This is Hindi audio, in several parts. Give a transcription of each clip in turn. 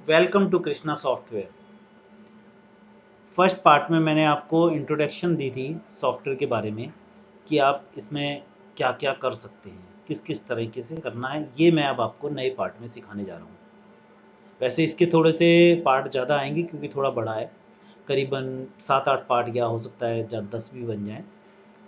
Welcome to Krishna software. First part में मैंने आपको इंट्रोडक्शन दी थी सॉफ्टवेयर के बारे में कि आप इसमें क्या क्या कर सकते हैं, किस किस तरीके से करना है। ये मैं अब आपको नए पार्ट में सिखाने जा रहा हूँ। वैसे इसके थोड़े से पार्ट ज़्यादा आएंगे क्योंकि थोड़ा बड़ा है, करीबन 7-8 पार्ट, या हो सकता है 10 भी बन जाएँ।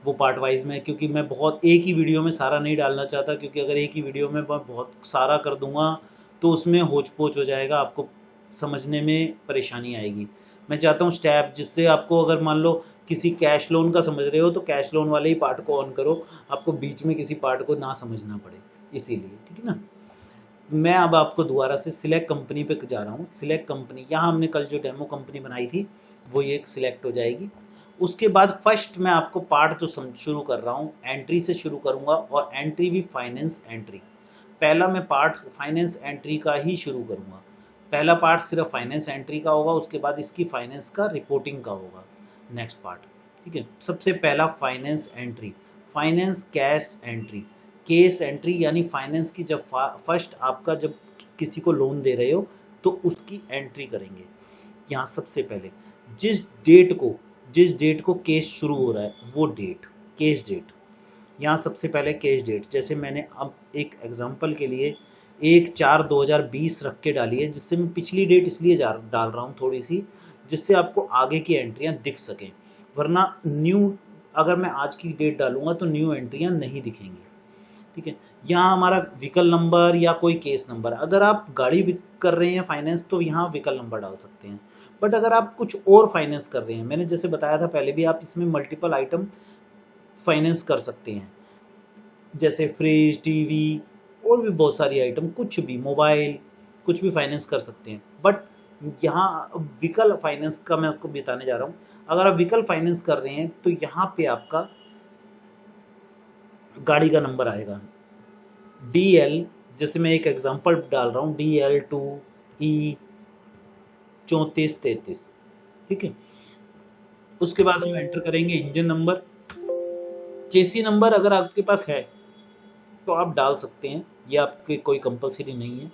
वो पार्ट वाइज में, क्योंकि मैं बहुत एक ही वीडियो में सारा नहीं डालना चाहता, क्योंकि अगर एक ही वीडियो में मैं बहुत सारा कर दूंगा तो उसमें होच पोच हो जाएगा, आपको समझने में परेशानी आएगी। मैं चाहता हूँ स्टेप, जिससे आपको अगर मान लो किसी कैश लोन का समझ रहे हो तो कैश लोन वाले ही पार्ट को ऑन करो, आपको बीच में किसी पार्ट को ना समझना पड़े, इसीलिए। ठीक है ना। मैं अब आपको दोबारा से सिलेक्ट कंपनी पे जा रहा हूँ। सिलेक्ट कंपनी, यहाँ हमने कल जो डेमो कंपनी बनाई थी वो ये सिलेक्ट हो जाएगी। उसके बाद फर्स्ट मैं आपको पार्ट जो शुरू कर रहा हूँ, एंट्री से शुरू करूँगा, और एंट्री भी फाइनेंस एंट्री। पहला मैं पार्ट फाइनेंस एंट्री का ही शुरू करूँगा। पहला पार्ट सिर्फ फाइनेंस एंट्री का होगा, उसके बाद इसकी फाइनेंस का रिपोर्टिंग का होगा नेक्स्ट पार्ट। ठीक है। सबसे पहला finance entry, finance cash entry. Case entry यानी फाइनेंस की, जब फर्स्ट आपका जब किसी को लोन दे रहे हो तो उसकी एंट्री करेंगे। यहाँ सबसे पहले जिस डेट को केस शुरू हो रहा है वो डेट, केस डेट। यहाँ सबसे पहले केस डेट, जैसे मैंने अब एक एग्जांपल के लिए 1/4/2020 रख के डाली है, जिससे मैं पिछली डेट इसलिए डाल रहा हूँ थोड़ी सी, जिससे आपको आगे की एंट्रियाँ दिख सकें। वरना न्यू, अगर मैं आज की डेट डालूंगा तो न्यू एंट्रियाँ नहीं दिखेंगी। ठीक है। यहाँ हमारा व्हीकल नंबर या कोई केस नंबर, अगर आप गाड़ी कर रहे हैं फाइनेंस तो यहाँ व्हीकल नंबर डाल सकते हैं। बट अगर आप कुछ और फाइनेंस कर रहे हैं, मैंने जैसे बताया था पहले भी, आप इसमें मल्टीपल आइटम फाइनेंस कर सकते हैं, जैसे फ्रिज, टीवी, और भी बहुत सारी आइटम, कुछ भी, मोबाइल, कुछ भी फाइनेंस कर सकते हैं। बट यहाँ व्हीकल फाइनेंस का मैं आपको बताने जा रहा हूँ। अगर आप व्हीकल फाइनेंस कर रहे हैं तो यहाँ पे आपका गाड़ी का नंबर आएगा DL, जैसे मैं एक एग्जांपल डाल रहा हूँ, DL2E3433। ठीक है। उसके बाद हम एंटर करेंगे इंजन नंबर। चेसी नंबर अगर आपके पास है तो आप डाल सकते हैं, ये आपके कोई कंपलसरी नहीं है।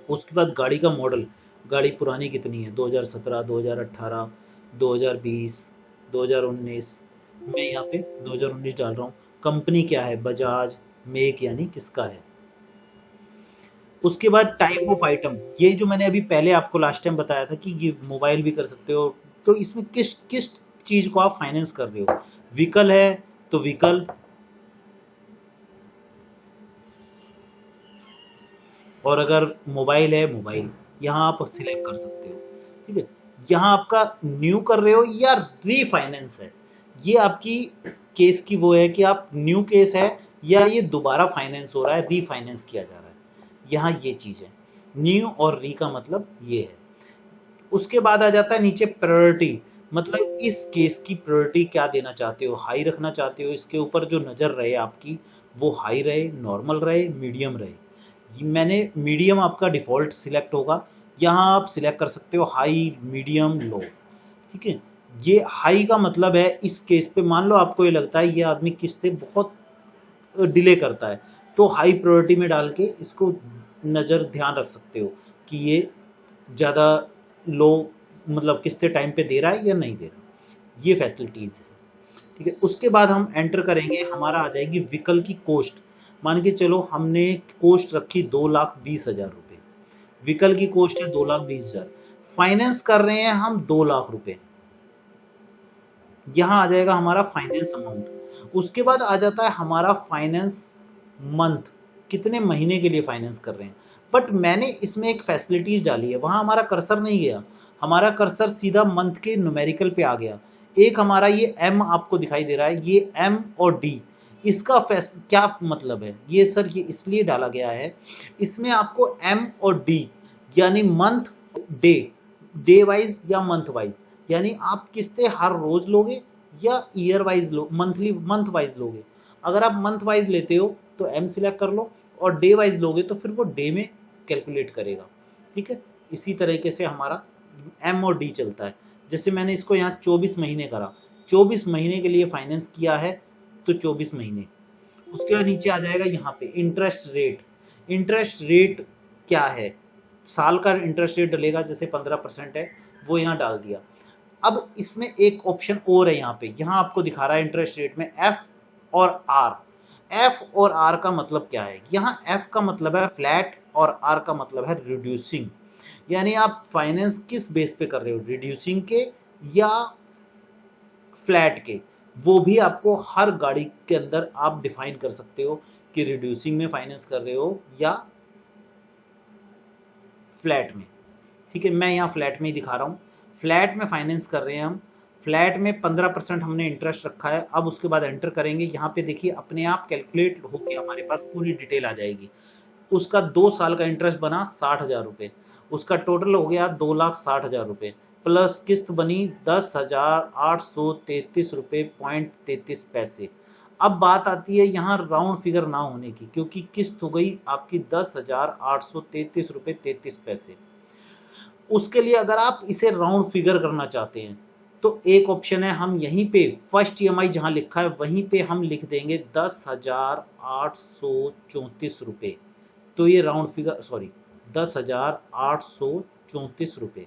उसके बाद गाड़ी का मॉडल, गाड़ी पुरानी कितनी है, 2017, 2018, 2020, 2019। मैं यहाँ पे 2019 डाल रहा हूँ। कंपनी क्या है, बजाज। मेक यानी किसका है। उसके बाद टाइप ऑफ आइटम, ये जो मैंने अभी पहले आपको लास्ट टाइम बताया था कि ये मोबाइल भी कर सकते हो, तो इसमें किस किस चीज को आप फाइनेंस कर रहे हो। व्हीकल है तो व्हीकल, और अगर मोबाइल है मोबाइल, यहाँ आप सिलेक्ट कर सकते हो। ठीक है। यहाँ आपका न्यू कर रहे हो या रीफाइनेंस है, ये आपकी केस की वो है कि आप न्यू केस है या ये दोबारा फाइनेंस हो रहा है, रीफाइनेंस किया जा रहा है। यहाँ ये चीज है, न्यू और री का मतलब ये है। उसके बाद आ जाता है नीचे प्रायोरिटी, मतलब इस केस की प्रायोरिटी क्या देना चाहते हो, हाई रखना चाहते हो, इसके ऊपर जो नज़र रहे आपकी वो हाई रहे, नॉर्मल रहे, मीडियम रहे। मैंने मीडियम आपका डिफ़ॉल्ट सिलेक्ट होगा, यहाँ आप सिलेक्ट कर सकते हो हाई, मीडियम, लो। ठीक है। ये हाई का मतलब है इस केस पे मान लो आपको ये लगता है ये आदमी किस्तें बहुत डिले करता है, तो हाई प्रायोरिटी में डाल के इसको नज़र ध्यान रख सकते हो कि ये ज़्यादा लो, मतलब किस्ते टाइम पे दे रहा है या नहीं दे रहा, ये फैसिलिटीज़ है। ठीक है। उसके बाद हम एंटर करेंगे, हमारा आ जाएगी व्हीकल की कॉस्ट। मान के चलो हमने कॉस्ट रखी 2,20,000 रुपये, व्हीकल की कॉस्ट है 2,20,000, फाइनेंस कर रहे हैं हम 2 लाख रुपए, यहाँ आ जाएगा हमारा फाइनेंस अमाउंट। उसके बाद आ जाता है हमारा फाइनेंस मंथ, कितने महीने के लिए फाइनेंस कर रहे हैं। बट मैंने इसमें एक फैसिलिटीज डाली है, वहां हमारा कर्सर नहीं गया, हमारा कर्सर सीधा मंथ के न्यूमेरिकल पे आ गया। एक हमारा ये M आपको दिखाई दे रहा है, ये M और D, इसका क्या मतलब है, ये सर ये इसलिए डाला गया है, इसमें आपको M और D यानी मंथ, डे, डे वाइज या मंथ वाइज, यानी आप किस्तें हर रोज लोगे या ईयर वाइज लो, मंथली मंथ वाइज लोगे। अगर आप मंथ वाइज लेते हो तो M सिलेक्ट कर लो, और डे वाइज लोगे तो फिर वो डे में कैलकुलेट करेगा। ठीक है। इसी तरीके से हमारा M और D चलता है। जैसे मैंने इसको यहाँ 24 महीने करा, 24 महीने के लिए फाइनेंस किया है तो 24 महीने। उसके बाद नीचे आ जाएगा यहाँ पे इंटरेस्ट रेट। इंटरेस्ट रेट क्या है, साल का इंटरेस्ट रेट डलेगा, जैसे 15% है वो यहाँ डाल दिया। अब इसमें एक ऑप्शन और है यहाँ पे, यहाँ आपको दिखा रहा है इंटरेस्ट रेट में एफ और आर। एफ और आर का मतलब क्या है? यहाँ एफ का मतलब है फ्लैट और आर का मतलब है रिड्यूसिंग। यानी आप फाइनेंस किस बेस पे कर रहे हो, रिड्यूसिंग के या फ्लैट के? वो भी आपको हर गाड़ी के अंदर आप डिफाइन कर सकते हो कि रिड्यूसिंग में फाइनेंस कर रहे हो या फ्लैट में। ठीक है, मैं यहाँ फ्लैट में ही दिखा रहा हूँ। फ्लैट में फाइनेंस कर रहे हैं हम, फ्लैट में 15% हमने इंटरेस्ट रखा है। अब उसके बाद एंटर करेंगे, यहाँ पे देखिए अपने आप कैलकुलेट होके हमारे पास पूरी डिटेल आ जाएगी। उसका 2 साल का इंटरेस्ट बना 60,000 रुपये, उसका टोटल हो गया 2,60,000 रुपये, प्लस किस्त बनी 10,833 रुपये पॉइंट 33 पैसे। अब बात आती है यहाँ राउंड फिगर ना होने की, क्योंकि किस्त हो गई आपकी 10,833 रुपये 33 पैसे। उसके लिए अगर आप इसे राउंड फिगर करना चाहते हैं तो एक ऑप्शन है, हम यहीं पे फर्स्ट ईएमआई जहां लिखा है वहीं पे हम लिख देंगे 10,834 रुपये। तो ये राउंड फिगर, सॉरी 10,834 रुपये,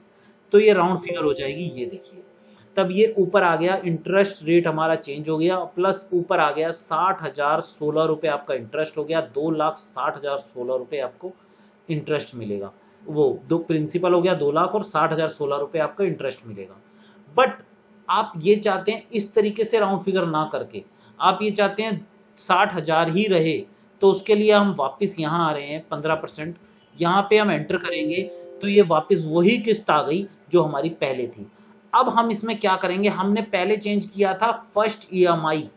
तो ये राउंड फिगर हो जाएगी। ये देखिए, तब ये ऊपर आ गया, इंटरेस्ट रेट हमारा चेंज हो गया, प्लस ऊपर आ गया 60,016 रुपये आपका इंटरेस्ट हो गया, 2,60,016 रुपये आपको इंटरेस्ट मिलेगा। वो दो प्रिंसिपल हो गया 2 लाख और 60,016 रुपये आपका इंटरेस्ट मिलेगा। बट आप ये चाहते हैं इस तरीके से राउंड फिगर ना करके, आप ये चाहते हैं 60,000 ही रहे, तो उसके लिए हम वापस यहाँ आ रहे हैं 15%, यहाँ पे हम एंटर करेंगे तो ये वापस वही किस्त आ गई जो हमारी पहले थी। अब हम इसमें क्या करेंगे, हमने पहले चेंज किया था फर्स्ट ईएमआई,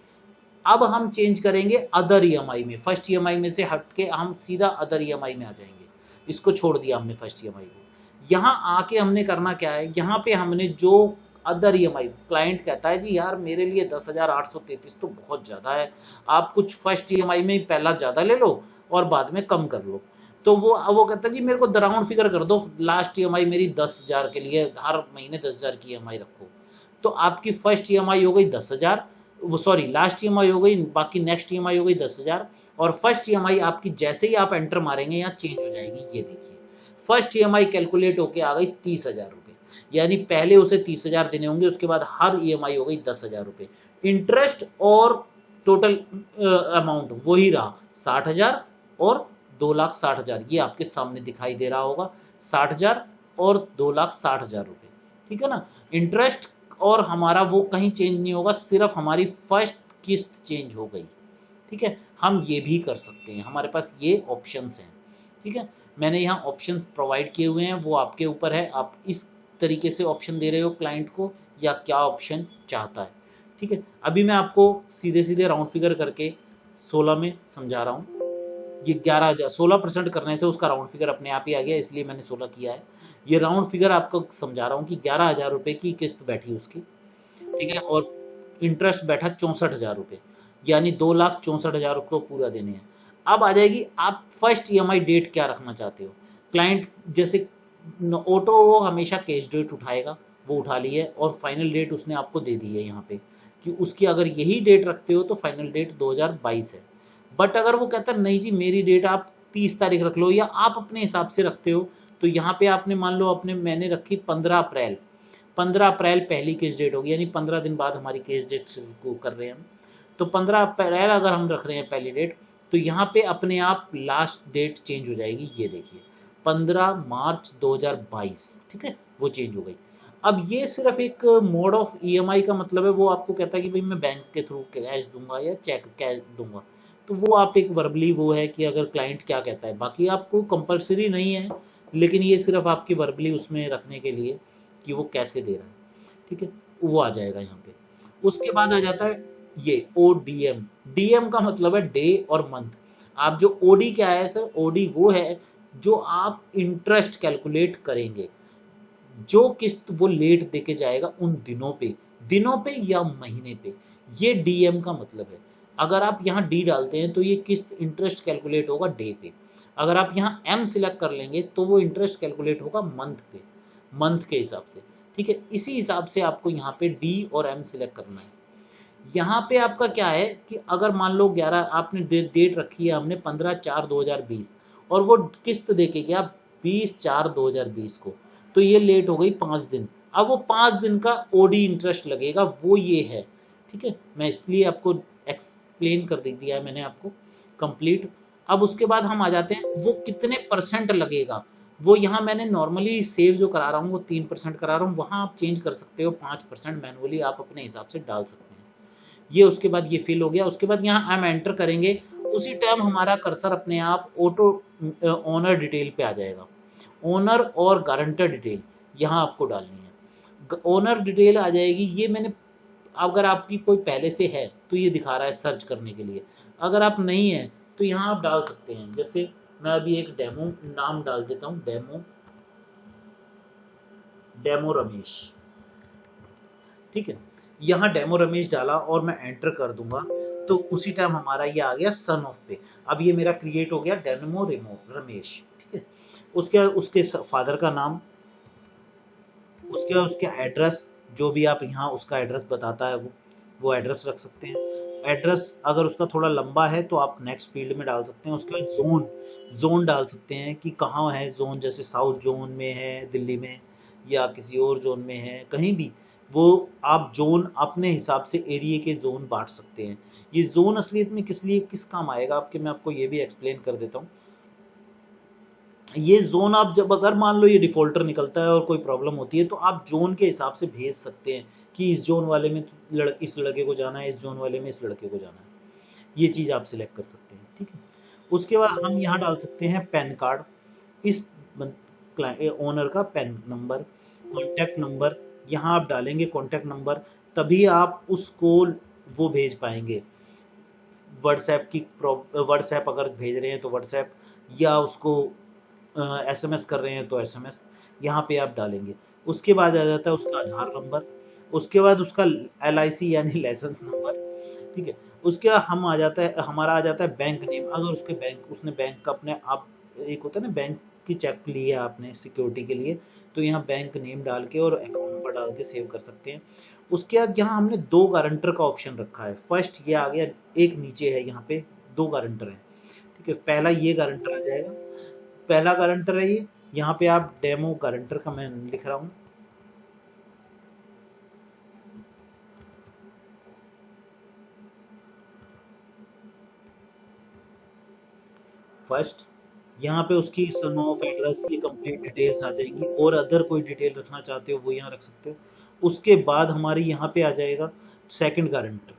अब हम चेंज करेंगे अदर ईएमआई में। फर्स्ट ईएमआई में से हटके हम सीधा अदर ईएमआई में आ जाएंगे। इसको छोड़ दिया हमने फर्स्ट ईएमआई को। यहाँ आके हमने करना क्या है, यहाँ पे हमने जो अदर ईएमआई, क्लाइंट कहता है जी यार मेरे लिए 10,833 तो बहुत ज्यादा है, आप कुछ फर्स्ट ईएमआई में पहला ज्यादा ले लो और बाद में कम कर लो। तो वो कहता है जी मेरे को राउंड फिगर कर दो, लास्ट ईएमआई मेरी 10,000 के लिए, हर महीने 10,000 की ईएमआई रखो। तो आपकी फर्स्ट ईएमआई हो गई 10,000, वो सॉरी लास्ट ईएमआई हो गई, बाकी नेक्स्ट ईएमआई हो गई 10,000, और फर्स्ट ईएमआई आपकी जैसे ही आप एंटर मारेंगे यहाँ चेंज हो जाएगी। ये देखिए फर्स्ट ईएमआई कैलकुलेट होके आ गई 30,000 रुपये, यानी पहले उसे 30,000 देने होंगे, उसके बाद हर ईएमआई हो गई 10,000 रुपये। इंटरेस्ट और टोटल अमाउंट वही रहा 60,000 और 2,60,000, ये आपके सामने दिखाई दे रहा होगा, 60,000 और 2,60,000 रुपये। ठीक है ना, इंटरेस्ट और हमारा वो कहीं चेंज नहीं होगा, सिर्फ हमारी फर्स्ट किस्त चेंज हो गई। ठीक है, हम ये भी कर सकते हैं, हमारे पास ये ऑप्शंस हैं। ठीक है, मैंने यहाँ ऑप्शंस प्रोवाइड किए हुए हैं, वो आपके ऊपर है, आप इस तरीके से ऑप्शन दे रहे हो क्लाइंट को या क्या ऑप्शन चाहता है। ठीक है, अभी मैं आपको सीधे सीधे राउंड फिगर करके 16 में समझा रहा हूँ। ये 11,000 16% करने से उसका राउंड फिगर अपने आप ही आ गया, इसलिए मैंने 16 किया है। ये राउंड फिगर आपको समझा रहा हूँ कि 11,000 रुपये की किस्त बैठी उसकी। ठीक है, और इंटरेस्ट बैठा 64,000 रुपये, यानी 2,64,000 को पूरा देने हैं। अब आ जाएगी आप फर्स्ट ईएमआई डेट क्या रखना चाहते हो। क्लाइंट जैसे ऑटो वो हमेशा कैश डेट उठाएगा, वो उठा ली है और फाइनल डेट उसने आपको दे दी है यहाँ पे कि उसकी अगर यही डेट रखते हो तो फाइनल डेट 2022 है। बट अगर वो कहता है नहीं जी मेरी डेट आप 30 तारीख रख लो, या आप अपने हिसाब से रखते हो, तो यहाँ पे आपने मान लो मैंने रखी 15 अप्रैल, 15 अप्रैल पहली केस डेट होगी, यानी 15 दिन बाद हमारी केस डेट शुरू कर रहे हैं हम। तो 15 अप्रैल अगर हम रख रहे हैं पहली डेट, तो यहाँ पे अपने आप लास्ट डेट चेंज हो जाएगी। ये देखिए 15 मार्च 2022, ठीक है, वो चेंज हो गई। अब ये सिर्फ एक मोड ऑफ ईएमआई का मतलब है, वो आपको कहता है कि भाई मैं बैंक के थ्रू कैश दूंगा या चेक कैश दूंगा, तो वो आप एक वर्बली वो है कि अगर क्लाइंट क्या कहता है, बाकी आपको कंपलसरी नहीं है, लेकिन ये सिर्फ आपकी वर्बली उसमें रखने के लिए कि वो कैसे दे रहा है। ठीक है, वो आ जाएगा यहाँ पे। उसके बाद आ जाता है ये ओडीएम। डीएम का मतलब है डे और मंथ। आप जो ओडी क्या है सर, ओडी वो है जो आप इंटरेस्ट कैलकुलेट करेंगे, जो किस्त वो लेट देके जाएगा उन दिनों पे या महीने पे, ये डीएम का मतलब है। अगर आप यहाँ डी डालते हैं तो ये किस्त इंटरेस्ट कैलकुलेट होगा डे पे, अगर आप यहाँ एम सिलेक्ट कर लेंगे तो वो इंटरेस्ट कैलकुलेट होगा मंथ पे, मंथ के हिसाब से। ठीक है, इसी हिसाब से आपको यहाँ पे डी और एम सिलेक्ट करना है। यहाँ पे आपका क्या है कि अगर मान लो 11 आपने डेट रखी है हमने 15/4/2020 और वो किस्त देके गया 20/4/2020 को, तो ये लेट हो गई 5 दिन। अब वो 5 दिन का ओडी इंटरेस्ट लगेगा, वो ये है। ठीक है, मैं इसलिए आपको एक्सप्लेन कर दे दिया है मैंने आपको कंप्लीट। अब उसके बाद हम आ जाते हैं वो कितने परसेंट लगेगा। वो यहाँ मैंने नॉर्मली सेव जो करा रहा हूँ वो 3% करा रहा हूँ, वहाँ आप चेंज कर सकते हो 5% मैनुअली आप अपने हिसाब से डाल सकते हैं। ये उसके बाद ये फिल हो गया। उसके बाद यहाँ हम एंटर करेंगे, उसी टाइम हमारा कर्सर अपने आप ऑटो ओनर डिटेल पे आ जाएगा। ओनर और गारंटर डिटेल यहाँ आपको डालनी है। ओनर डिटेल आ जाएगी, ये मैंने, अगर आपकी कोई पहले से है तो ये दिखा रहा है सर्च करने के लिए, अगर आप नहीं है तो यहाँ आप डाल सकते हैं। जैसे मैं अभी एक डेमो नाम डाल देता हूँ, डेमो रमेश। ठीक है, यहाँ डेमो रमेश डाला और मैं एंटर कर दूंगा, तो उसी टाइम हमारा ये आ गया सन ऑफ पे। अब ये मेरा क्रिएट हो गया डेमो रमेश। ठीक है, उसके उसके फादर का नाम, उसके एड्रेस, जो भी आप यहाँ उसका एड्रेस बताता है वो एड्रेस रख सकते हैं। एड्रेस अगर उसका थोड़ा लंबा है तो आप नेक्स्ट फील्ड में डाल सकते हैं। उसके बाद जोन डाल सकते हैं कि कहाँ है जोन, जैसे साउथ जोन में है दिल्ली में, या किसी और जोन में है, कहीं भी वो आप जोन अपने हिसाब से एरिया के जोन बांट सकते हैं। ये जोन असलियत में किस काम आएगा आपके, मैं आपको ये भी एक्सप्लेन कर देता हूँ। ये जोन आप जब अगर मान लो ये डिफॉल्टर निकलता है और कोई प्रॉब्लम होती है, तो आप जोन के हिसाब से भेज सकते हैं कि इस जोन वाले में इस लड़के को जाना है, इस जोन वाले में इस लड़के को जाना है। ये चीज आप सिलेक्ट कर सकते हैं। ठीक है, उसके बाद हम यहाँ डाल सकते हैं पैन कार्ड, इस ओनर का पैन नंबर, कॉन्टैक्ट नंबर यहाँ आप डालेंगे, कॉन्टैक्ट नंबर, तभी आप उसको वो भेज पाएंगे। व्हाट्सएप अगर भेज रहे हैं तो व्हाट्सएप, या उसको एसएमएस कर रहे हैं तो एसएमएस यहाँ पे आप डालेंगे। उसके बाद आ जाता है उसका आधार नंबर, उसके बाद उसका एलआईसी यानी लाइसेंस नंबर। ठीक है, उसके बाद हमारा आ जाता है बैंक नेम। अगर उसने बैंक का अपने आप, एक होता है ना बैंक की चेक ली है आपने सिक्योरिटी के लिए, तो यहाँ बैंक नेम डाल के और अकाउंट नंबर डाल के सेव कर सकते हैं। उसके बाद यहाँ हमने 2 गारंटर का ऑप्शन रखा है। फर्स्ट ये आ गया, एक नीचे है, यहाँ पे 2 गारंटर हैं। ठीक है, पहला ये गारंटर आ जाएगा, पहला गारंटर है ये। यहाँ पे आप डेमो गारंटर का मैं लिख रहा हूँ, फर्स्ट। यहाँ पे उसकी सन ऑफ, एड्रेस, ये कंप्लीट डिटेल्स आ जाएंगी, और अदर कोई डिटेल रखना चाहते हो वो यहाँ रख सकते हो। उसके बाद हमारी यहाँ पे आ जाएगा सेकंड गारंटर।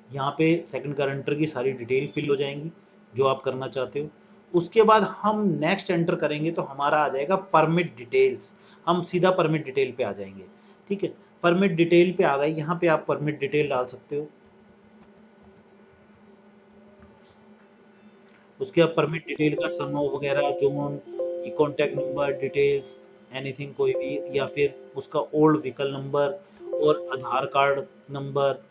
यहाँ पे सेकंड गारंटर की सारी डिटेल फिल हो जाएंगी जो आप करना चाहते हो। उसके बाद हम नेक्स्ट एंटर करेंगे तो हमारा आ जाएगा परमिट डिटेल्स, हम सीधा परमिट डिटेल पे आ जाएंगे। ठीक है, परमिट डिटेल पे आ गए, यहाँ पे आप परमिट डिटेल डाल सकते हो। उसके बाद परमिट डिटेल का सन ऑफ वगैरह, zone, contact number details, anything कोई भी, या फिर उसका ओल्ड व्हीकल नंबर और आधार कार्ड नंबर।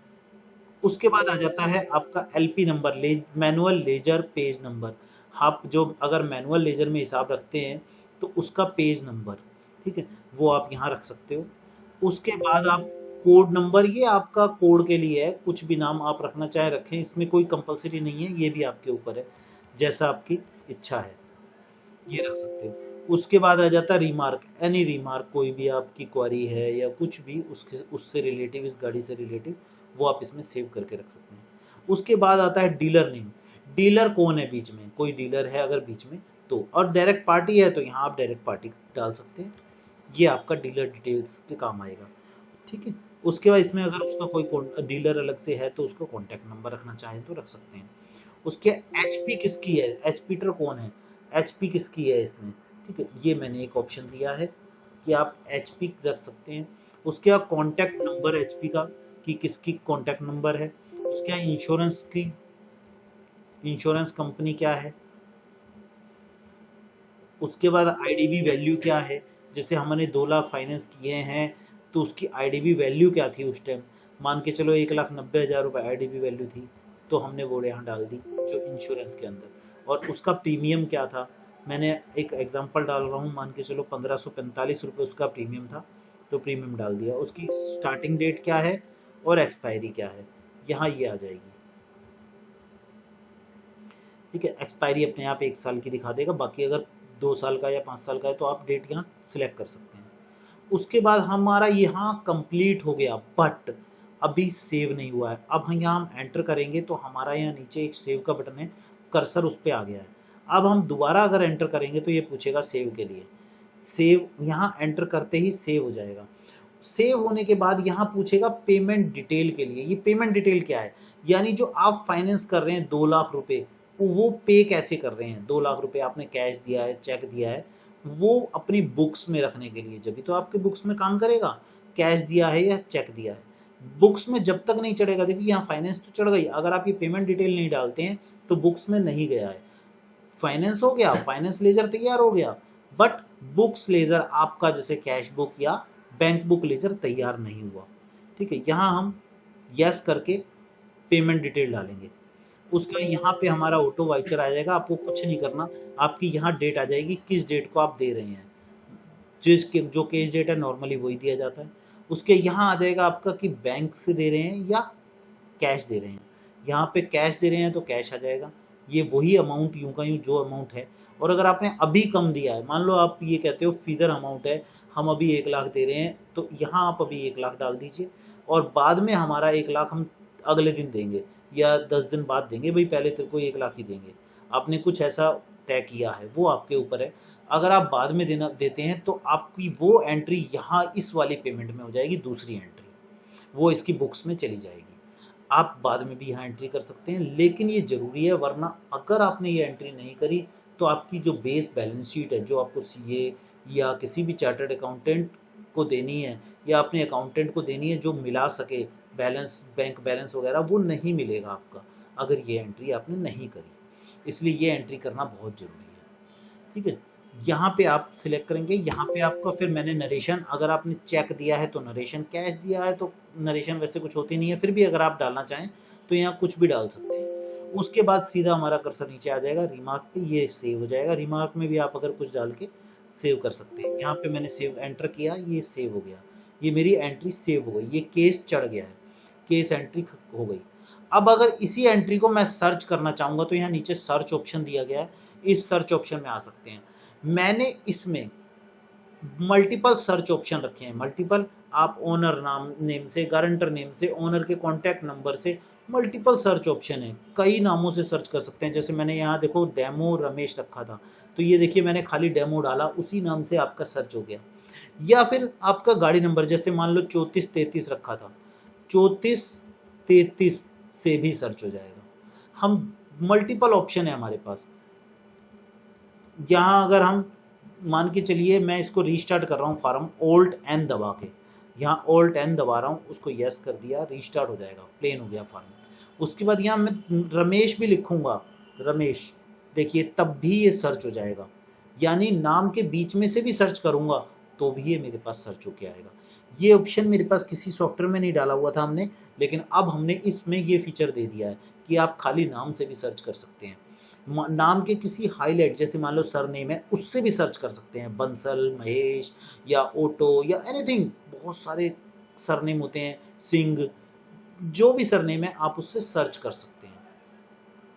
उसके बाद आ जाता है आपका LP number, manual ledger page number. आप जो अगर मैनुअल लेजर में हिसाब रखते हैं तो उसका पेज नंबर, ठीक है, वो आप यहाँ रख सकते हो। उसके बाद आप कोड नंबर, ये आपका कोड के लिए है, कुछ भी नाम आप रखना चाहे रखें, इसमें कोई कंपलसरी नहीं है, ये भी आपके ऊपर है, जैसा आपकी इच्छा है ये रख सकते हो। उसके बाद आ जाता है रिमार्क, एनी रिमार्क, कोई भी आपकी क्वारी है या कुछ भी उससे रिलेटिव, इस गाड़ी से रिलेटिव, वो आप इसमें सेव करके रख सकते हैं। उसके बाद आता है डीलर नेम, डीलर कौन है बीच में, कोई डीलर है अगर बीच में तो, और डायरेक्ट पार्टी है तो यहाँ आप डायरेक्ट पार्टी डाल सकते हैं, ये आपका डीलर डिटेल्स के काम आएगा। ठीक है, उसके बाद इसमें अगर उसका कोई डीलर अलग से है तो उसका कॉन्टैक्ट नंबर रखना चाहें तो रख सकते हैं। उसके एचपी किसकी है, एचपीटर कौन है, एचपी किसकी है इसमें। ठीक है, ये मैंने एक ऑप्शन दिया है कि आप एचपी रख सकते हैं। उसके बाद कॉन्टैक्ट नंबर एचपी का, कि किसकी कॉन्टैक्ट नंबर है। उसके बाद इंश्योरेंस की, इंश्योरेंस कंपनी क्या है। उसके बाद आईडीबी वैल्यू क्या है, जैसे हमने 2 लाख फाइनेंस किए हैं तो उसकी आईडीबी वैल्यू क्या थी उस टाइम, मान के चलो 1,90,000 रुपए आईडीबी वैल्यू थी, तो हमने वो यहाँ डाल दी जो इंश्योरेंस के अंदर। और उसका प्रीमियम क्या था, मैंने एक एग्जांपल डाल रहा हूँ, मान के चलो 1545 रुपये उसका प्रीमियम था, तो प्रीमियम डाल दिया। उसकी स्टार्टिंग डेट क्या है और एक्सपायरी क्या है, यहाँ ये आ जाएगी। ठीक है, एक्सपायरी अपने आप 1 साल की दिखा देगा, बाकी अगर 2 साल का या 5 साल का है तो आप डेट यहाँ सिलेक्ट कर सकते हैं। उसके बाद हमारा यहाँ कंप्लीट हो गया, बट अभी सेव नहीं हुआ है। अब हम यहाँ हम एंटर करेंगे तो हमारा यहाँ नीचे एक सेव का बटन है, कर्सर उस पर आ गया है। अब हम दोबारा अगर एंटर करेंगे तो ये पूछेगा सेव के लिए, सेव यहाँ एंटर करते ही सेव हो जाएगा। सेव होने के बाद यहाँ पूछेगा पेमेंट डिटेल के लिए। ये पेमेंट डिटेल क्या है, यानी जो आप फाइनेंस कर रहे हैं 2 लाख रुपए, वो पे कैसे कर रहे हैं। 2 लाख रुपए आपने कैश दिया है, चेक दिया है, वो अपनी बुक्स में रखने के लिए, जब भी तो आपके बुक्स में काम करेगा, कैश दिया है या चेक दिया है। बुक्स में जब तक नहीं चढ़ेगा, देखिए यहाँ फाइनेंस तो चढ़ गई, अगर आप ये पेमेंट डिटेल नहीं डालते हैं तो बुक्स में नहीं गया है। फाइनेंस हो गया, फाइनेंस लेजर तैयार हो गया, बट बुक्स लेजर आपका जैसे कैश बुक या बैंक बुक लेजर तैयार नहीं हुआ। ठीक है, यहाँ हम यस करके पेमेंट डिटेल डालेंगे। उसका यहाँ पे हमारा ऑटो वाउचर आ जाएगा, आपको कुछ नहीं करना। आपकी यहाँ डेट आ जाएगी, किस डेट को आप दे रहे हैं, जो केस डेट है नॉर्मली वही दिया जाता है। उसके यहाँ आ जाएगा आपका कि बैंक से दे रहे हैं या कैश दे रहे हैं। यहाँ पे कैश दे रहे हैं तो कैश आ जाएगा, ये वही अमाउंट यूं का यूं जो अमाउंट है। और अगर आपने अभी कम दिया है, मान लो आप ये कहते हो फीदर अमाउंट है, हम अभी 1 लाख दे रहे हैं, तो यहाँ आप अभी 1 लाख डाल दीजिए, और बाद में हमारा 1 लाख हम अगले दिन देंगे या 10 दिन बाद देंगे, भाई पहले तेरे को 1 लाख ही देंगे। आपने कुछ ऐसा तय किया है, वो आपके ऊपर है। अगर आप बाद में देना देते हैं तो आपकी वो एंट्री यहाँ इस वाली पेमेंट में हो जाएगी, दूसरी एंट्री वो इसकी बुक्स में चली जाएगी। आप बाद में भी यहाँ एंट्री कर सकते हैं, लेकिन ये जरूरी है, वरना अगर आपने ये एंट्री नहीं करी तो आपकी जो बेस बैलेंस शीट है, जो आपको सीए या किसी भी चार्टर्ड अकाउंटेंट को देनी है या अपने अकाउंटेंट को देनी है, जो मिला सके बैलेंस, बैंक बैलेंस वगैरह, वो नहीं मिलेगा आपका अगर ये एंट्री आपने नहीं करी। इसलिए ये एंट्री करना बहुत जरूरी है। ठीक है, यहाँ पे आप सिलेक्ट करेंगे, यहाँ पे आपका फिर मैंने नरेशन, अगर आपने चेक दिया है तो नरेशन, कैश दिया है तो नरेशन वैसे कुछ होती नहीं है, फिर भी अगर आप डालना चाहें तो यहाँ कुछ भी डाल सकते हैं। उसके बाद सीधा हमारा कर्सर नीचे आ जाएगा रिमार्क पे, ये सेव हो जाएगा। रिमार्क में भी आप अगर कुछ डाल के सेव कर सकते हैं। यहाँ पे मैंने सेव एंटर किया, ये सेव हो गया, ये मेरी एंट्री सेव हो गई, ये केस चढ़ गया है, केस एंट्री हो गई। अब अगर इसी एंट्री को मैं सर्च करना चाहूंगा तो यहाँ नीचे सर्च ऑप्शन दिया गया है, इस सर्च ऑप्शन में आ सकते हैं। मैंने इसमें मल्टीपल सर्च ऑप्शन रखे हैं, मल्टीपल, आप ओनर नाम नेम से, गारंटर नेम से, ओनर के कॉन्टैक्ट नंबर से, मल्टीपल सर्च ऑप्शन है, कई नामों से सर्च कर सकते हैं। जैसे मैंने यहाँ देखो डेमो रमेश रखा था, तो ये देखिए मैंने खाली डेमो डाला, उसी नाम से आपका सर्च हो गया। या फिर आपका गाड़ी नंबर, जैसे मान लो 3433 रखा था, 3433 से भी सर्च हो जाएगा। हम मल्टीपल ऑप्शन है हमारे पास। यहाँ अगर हम मान के चलिए, मैं इसको रीस्टार्ट कर रहा हूँ फॉर्म, ओल्ट एन दबा के, यहाँ ओल्ट एन दबा रहा हूँ, उसको यस कर दिया, रीस्टार्ट हो जाएगा, प्लेन हो गया फॉर्म। उसके बाद यहाँ मैं रमेश भी लिखूंगा, रमेश, देखिए तब भी ये सर्च हो जाएगा। यानी नाम के बीच में से भी सर्च करूंगा तो भी ये मेरे पास सर्च होके आएगा। ये ऑप्शन मेरे पास किसी सॉफ्टवेयर में नहीं डाला हुआ था हमने, लेकिन अब हमने इसमें ये फीचर दे दिया है कि आप खाली नाम से भी सर्च कर सकते हैं। नाम के किसी हाईलाइट, जैसे मान लो सरनेम है, उससे भी सर्च कर सकते हैं, बंसल, महेश या ओटो या एनीथिंग, बहुत सारे सरनेम होते हैं, सिंह, जो भी सरनेम है आप उससे सर्च कर सकते हैं।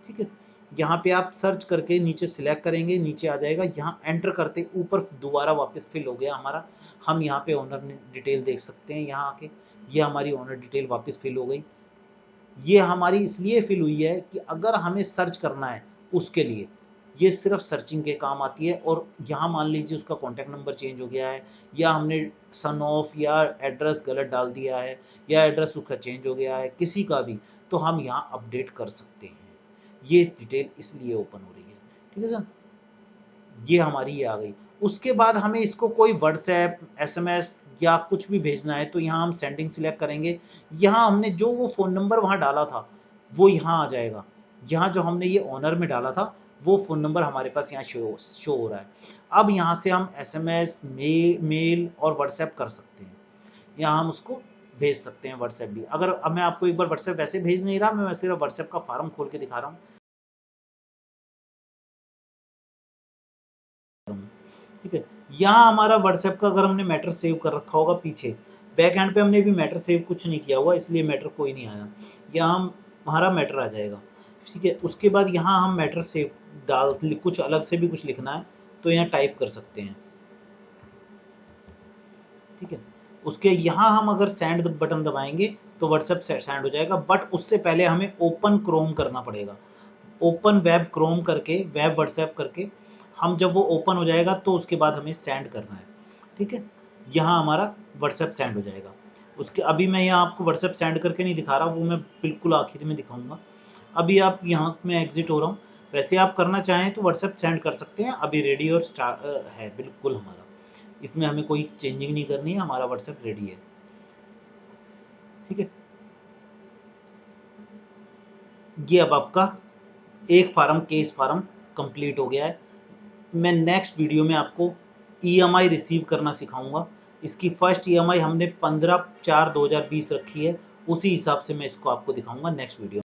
ठीक है, यहाँ पे आप सर्च करके नीचे सिलेक्ट करेंगे, नीचे आ जाएगा, यहाँ एंटर करते ऊपर दोबारा वापस फिल हो गया हमारा। हम यहाँ पे ओनर डिटेल देख सकते हैं, यहाँ आके ये हमारी ओनर डिटेल वापस फिल हो गई। ये हमारी इसलिए फिल हुई है कि अगर हमें सर्च करना है उसके लिए, ये सिर्फ सर्चिंग के काम आती है। और यहाँ मान लीजिए उसका कॉन्टैक्ट नंबर चेंज हो गया है, या हमने सन ऑफ या एड्रेस गलत डाल दिया है, या एड्रेस उसका चेंज हो गया है किसी का भी, तो हम यहाँ अपडेट कर सकते हैं। ये डिटेल इसलिए ओपन हो रही है। ठीक है सर, ये हमारी ये आ गई। उसके बाद हमें इसको कोई व्हाट्सएप, एसएमएस या कुछ भी भेजना है तो यहाँ हम सेंडिंग सिलेक्ट करेंगे। यहाँ हमने जो वो फ़ोन नंबर वहाँ डाला था वो यहाँ आ जाएगा। यहाँ जो हमने ये ऑनर में डाला था वो फ़ोन नंबर हमारे पास यहाँ शो हो रहा है। अब यहाँ से हम एसएमएस, मेल और व्हाट्सएप कर सकते हैं। यहाँ हम उसको भेज सकते हैं व्हाट्सएप भी। अगर अब मैं आपको एक बार व्हाट्सएप वैसे भेज नहीं रहा, मैं सिर्फ व्हाट्सएप का फॉर्म खोल के दिखा रहा हूँ। ठीक है। यहाँ हमारा व्हाट्सएप का अगर हमने मैटर सेव कर रखा होगा पीछे, बैक एंड पे हमने भी मैटर सेव कुछ नहीं किया हुआ, इसलिए मैटर कोई नहीं आया, यहाँ हमारा मैटर आ जाएगा। ठीक है, उसके बाद यहाँ हम मैटर सेव कुछ अलग से भी कुछ लिखना है तो यहाँ टाइप कर सकते हैं। ठीक है, उसके यहाँ हम अगर सेंड बटन दबाएंगे तो व्हाट्सएप सेंड हो जाएगा, बट उससे पहले हमें ओपन क्रोम करना पड़ेगा। ओपन वेब क्रोम करके, वेब व्हाट्सएप करके, हम जब वो ओपन हो जाएगा तो उसके बाद हमें सेंड करना है। ठीक है, यहाँ हमारा व्हाट्सएप सेंड हो जाएगा। उसके अभी मैं यहाँ आपको व्हाट्सएप सेंड करके नहीं दिखा रहा, वो मैं बिल्कुल आखिर में दिखाऊंगा। अभी आप यहाँ मैं एग्जिट हो रहा हूँ। वैसे आप करना चाहें तो व्हाट्सएप सेंड कर सकते हैं, अभी रेडी और है बिल्कुल हमारा, इसमें हमें कोई चेंजिंग नहीं करनी है, हमारा व्हाट्सएप रेडी है। ठीक है, ये अब आपका एक फार्म, केस फार्म कंप्लीट हो गया है। मैं नेक्स्ट वीडियो में आपको ईएमआई रिसीव करना सिखाऊंगा। इसकी फर्स्ट ईएमआई हमने 15/4/2020 रखी है, उसी हिसाब से मैं इसको आपको दिखाऊंगा नेक्स्ट वीडियो।